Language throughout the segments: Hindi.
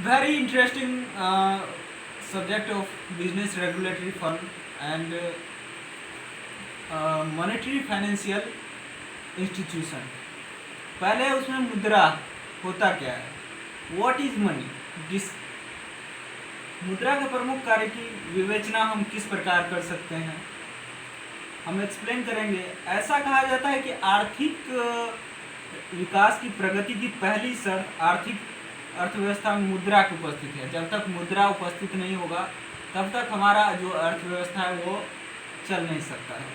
Very interesting subject of business regulatory fund and monetary financial institution. पहले उसमें मुद्रा होता क्या है, व्हाट इज मनी, जिस मुद्रा के प्रमुख कार्य की विवेचना हम किस प्रकार कर सकते हैं, हम एक्सप्लेन करेंगे। ऐसा कहा जाता है कि आर्थिक विकास की प्रगति की पहली शर्त आर्थिक अर्थव्यवस्था में मुद्रा की उपस्थिति है। जब तक मुद्रा उपस्थित नहीं होगा तब तक हमारा जो अर्थव्यवस्था है वो चल नहीं सकता है।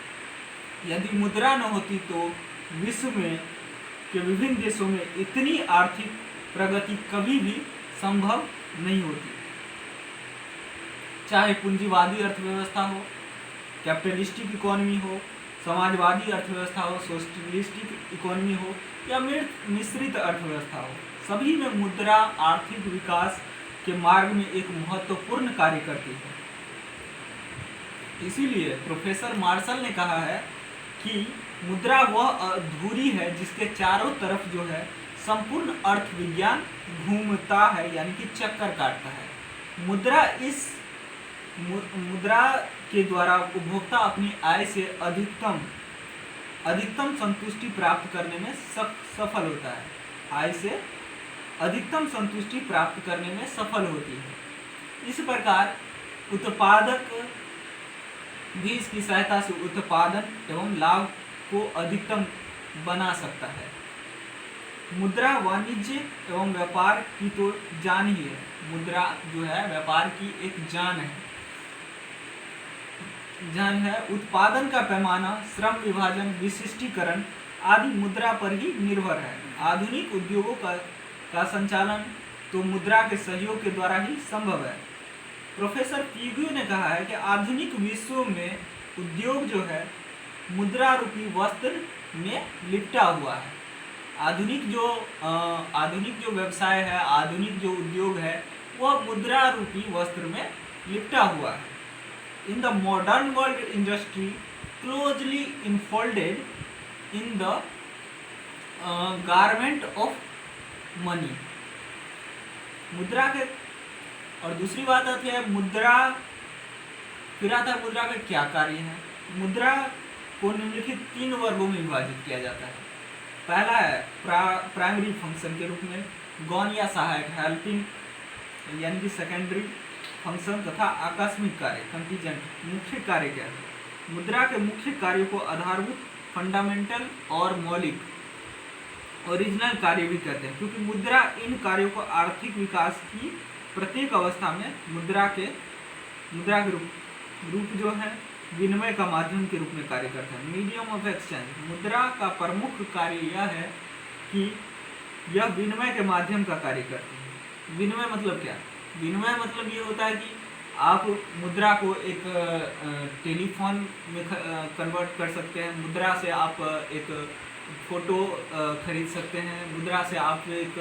यदि मुद्रा न होती तो विश्व में के विभिन्न देशों में इतनी आर्थिक प्रगति कभी भी संभव नहीं होती, चाहे पूंजीवादी अर्थव्यवस्था हो, कैपिटलिस्टिक इकोनॉमी हो, समाजवादी अर्थव्यवस्था हो, सोशलिस्टिक इकोनॉमी हो या मिश्रित अर्थव्यवस्था हो। सभी में मुद्रा आर्थिक विकास के मार्ग में एक महत्वपूर्ण कार्य करती है। इसीलिए प्रोफेसर मार्शल ने कहा है कि मुद्रा वह धुरी है जिसके चारों तरफ जो है संपूर्ण अर्थ विज्ञान घूमता है, यानी कि चक्कर काटता है। मुद्रा के द्वारा उपभोक्ता अपनी आय से अधिकतम संतुष्टि प्राप्त करने में सफल होता है। आय से अधिकतम संतुष्टि प्राप्त करने में सफल होती है। इस प्रकार उत्पादक भी इसकी सहायता से उत्पादन एवं लाभ को अधिकतम बना सकता है। मुद्रा वाणिज्य एवं व्यापार की तो जान ही है। मुद्रा जो है व्यापार की एक जान है। उत्पादन का पैमाना, श्रम विभाजन, विशिष्टीकरण आदि मुद्रा पर ही निर्भर है। आधुनिक उद्योगों का संचालन तो मुद्रा के सहयोग के द्वारा ही संभव है। प्रोफेसर पीग्यू ने कहा है कि आधुनिक विश्व में उद्योग जो है मुद्रा रूपी वस्त्र में लिपटा हुआ है। आधुनिक जो व्यवसाय है, आधुनिक जो उद्योग है, वह मुद्रा रूपी वस्त्र में लिपटा हुआ है। In the modern world industry closely enfolded in the garment of money. मुद्रा के और दूसरी बात आती है मुद्रा, फिर आता है मुद्रा का क्या कार्य है। मुद्रा को निम्नलिखित 3 वर्गों में विभाजित किया जाता है। पहला है प्राइमरी फंक्शन के रूप में, गौण या सहायक हेल्पिंग यानी कि सेकेंडरी फंक्शन, तथा आकस्मिक कार्य कंटीजेंट। मुख्य कार्य क्या है। मुद्रा के मुख्य कार्यों को आधारभूत, फंडामेंटल और मौलिक ओरिजिनल कार्य भी कहते हैं, क्योंकि मुद्रा इन कार्यों को आर्थिक विकास की प्रत्येक अवस्था में मुद्रा के रूप जो है विनिमय का माध्यम के रूप में कार्य करता है। Medium of exchange. मुद्रा का प्रमुख कार्य यह है कि यह विनिमय के माध्यम का कार्य करती है। विनिमय मतलब क्या? विनिमय मतलब ये होता है कि आप मुद्रा को एक टेलीफोन में कन्वर्ट कर सकते हैं, मुद्रा से आप एक फ़ोटो खरीद सकते हैं, मुद्रा से आप एक